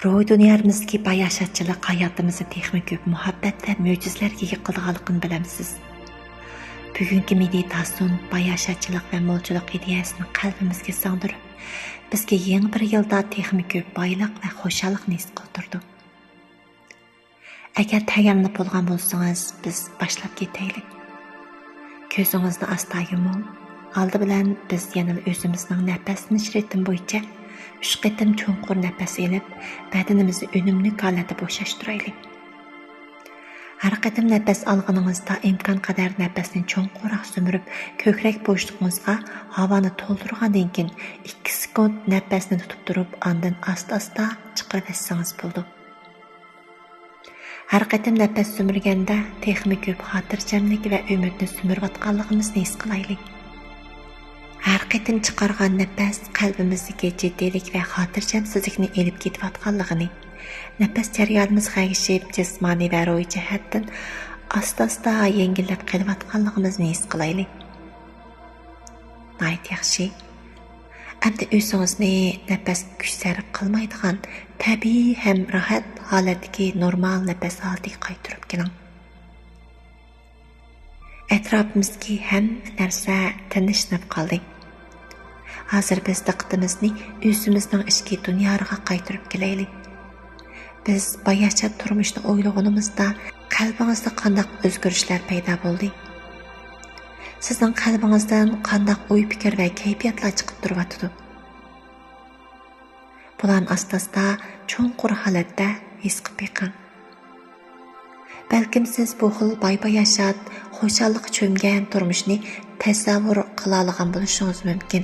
Ruh dünyamızdaki bayashatchilik hayotimizni texmi ko'p muhabbat va mo'jizalarga ega qilganligini bilamsiz. Bugungi meditasyon bayashatchilik va mo'lchilik ideyasini qalbimizga singdirib, bizga yangi bir yilda texmi ko'p boylik va xushallikni his qildirdi. Agar tayyorlanib bo'lgan bo'lsangiz, biz boshlab ketaylik. Ko'zingizni asta yuming. Oldi bilan biz yana o'zimizning nafas ritmi bo'yicha 3 qitim cho'nqur nafas olib, badanimizni unumli holatda bo'shashtiraylik. Har qitim nafas olganingizda imkon qadar nafasni cho'nqurroq sumirib, ko'krak bo'shlig'ingizga havoni to'ldirgandan keyin 2 sekund nafasni tutib turib, ondan asta-asta chiqarsangiz bo'ldi. Har qitim nafas sumirganda texmi ko'p xotirjamlik va umidni sumirayotganligimizni his qilaylik. Har qitim chiqargan nafas qalbimizga jiddiylik va xotirjamsizlikni elib ketayotganligini, nafas jarayonimizga ergishib, jismoniy va ruhiy jihatdan asta-asta yengillab kelayotganligimizni his qilaylik. Nayt yaxshi. Endi o'zingizni nafas kuch sarf qilmaydigan, tabiiy ham rahat holatdagi normal nafas holatiga qaytarib keling. Atrofimizdagi hamma narsa tinchlanib qoldi. Hozir biz diqqatimizni o'zimizning ichki dunyoga qaytarib kelaylik. Biz bayashat turmushni o'ylaganimizda qalbingizda qanday o'zgarishlar paydo bo'ldi? Sizning qalbingizdan qanday o'y-fikr va kayfiyatlar chiqib turibdi? Bularni asta-asta cho'nqur holatda his qilib beqing. Balkim siz bu xil bayashat, xushallik cho'mgan turmushni tasavvur qila olgan bo'lishingiz mumkin.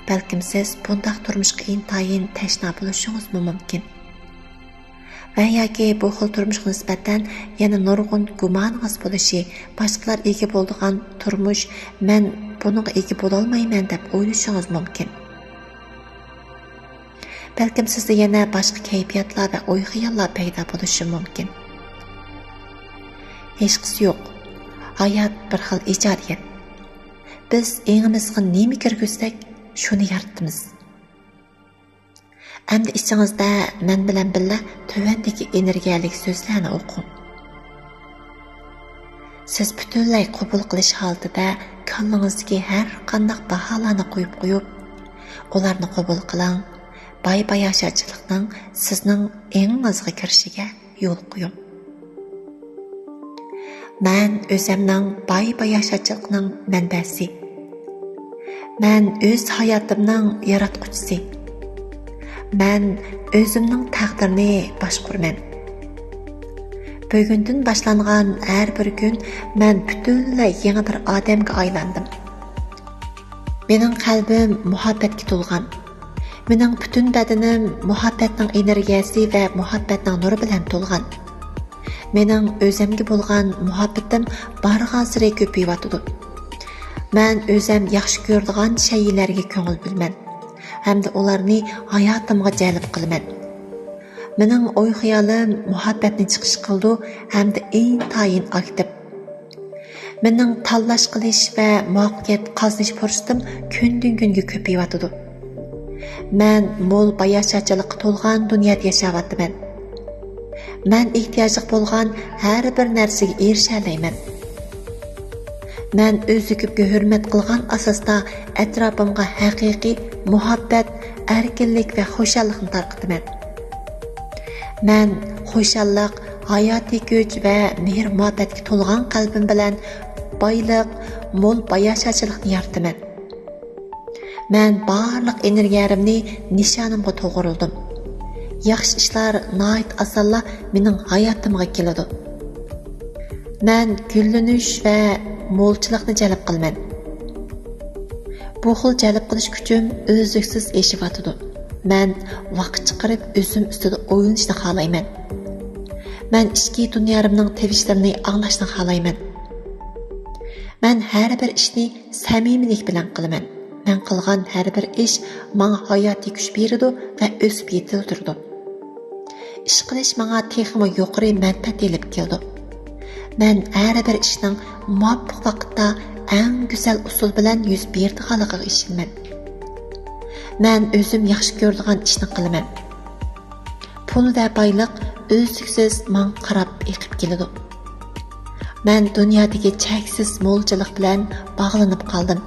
Balkim siz bunday turmushga intayin tashna bo'lishingiz mumkin. Va yoki bu xil turmushga nisbatan yana nurg'un gumoningiz bo'lishi, boshqalar ega bo'ladigan turmush, men bunga ega bo'la olmayman deb o'ylashingiz mumkin. Balkim sizda yana boshqa kayfiyatlar va o'y-xayollar paydo bo'lishi mumkin. Hech qisi yo'q. Hayot bir xil ijodiyat. Biz o'ngimizga nima kirgizsak, shuni yaratamiz. Endi ichingizda men bilan birga tövandagi energiyalik so'zlarni o'qing. Siz butunlay qabul qilish holatida kallangizdagi har qanday baholarni qo'yib, ularni qabul qiling. Bayashatchilikning sizning engingizga kirishiga yo'l qo'ying. Men o'zimning bayashatchilikning manbasi. Men o'z hayotimning yaratquchisi. Men o'zimning taqdirini boshqaraman. Bugundan boshlangan har bir kun men butunlay yangi bir odamga aylandim. Mening qalbim muhabbatga to'lgan. Mening butun badanim muhabbatning energiyasi va muhabbatning nuri bilan to'lgan. Mening o'zimga bo'lgan muhabbatim barg'asiri ko'payib. Men o'zim yaxshi ko'radigan shaylarga ko'ngil bilman. Hamda ularni hayotimga jalb qilaman. Mening o'y-xayolim muhabbatni chiqish qildi hamda intayin aktiv. Mening tanlash qilish va muvaffaqiyat qozonish fursatim kundan-kunga ko'payib. Men mo'l bayashatchilikqa to'lgan dunyoda yashayapman. Men ehtiyojli bo'lgan har bir narsaga erisha olmayman. Men o'zimga hurmat qilgan asosda atrofimga haqiqiy muhabbat, erkinlik va xushallikni tarqataman. Men xushallik, hayotiy kuch va mehr-muhabbatga to'lgan qalbim bilan boylik, mo'l bayashatchilikni yarataman. Men barliq energiyamni nishonimga to'g'rildim. Yaxshi ishlar nihoyat osonla mening hayotimga keladi. Men gullanish va mo'lchilikni jalb qilaman. Bu xil jalb qilish kuchim o'zliksiz eshivatidi. Men vaqt chiqarib o'zim ustida o'ylanishni xohlayman. Men ichki dunyomning tevishlarini anglashni xohlayman. Men har bir ishni samimiylik bilan qilaman. Men qilgan har bir ish menga hayotiy kuch beradi va o'sib yetiltirdi. Ish qilish menga texmo yuqori manfaat elib keldi. Men har bir ishning muvaffaq vaqtda eng go'zal usul bilan yuz berdiganligiga ishonman. Men o'zim yaxshi ko'radigan ishni qilaman. pul va boyliq uzluksiz men qarab eqib keladi. Men dunyodagi cheksiz mo'lchilik bilan bog'lanib qoldim.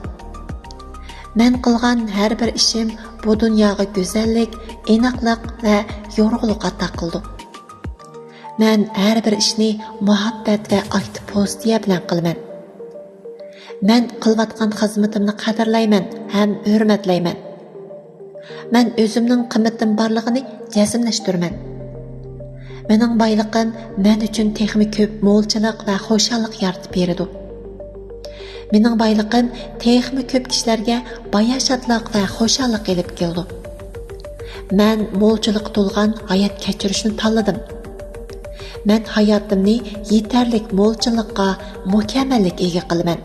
Men qilgan har bir ishim bu dunyoga go'zallik, aniqlik va yorug'lik ato qildi. Men har bir ishni muhabbat va aktiv bilan qilaman. Men qilayotgan xizmatimni qadrlayman ham hurmatlayman. Men o'zimning qimmatim borligini jazmlashtiraman. Mening boyliqim men uchun texmi ko'p mo'lchilik va xo'shallik yaratib beradi. Mening boyliqim texmi ko'p kishilarga bayashotlik va xo'shallik elib keldi. Men mo'lchilik to'lgan hayot kechirishni tanladim. Men hayotimni yetarlik mo'lchilikqa mukammallik ega qilaman.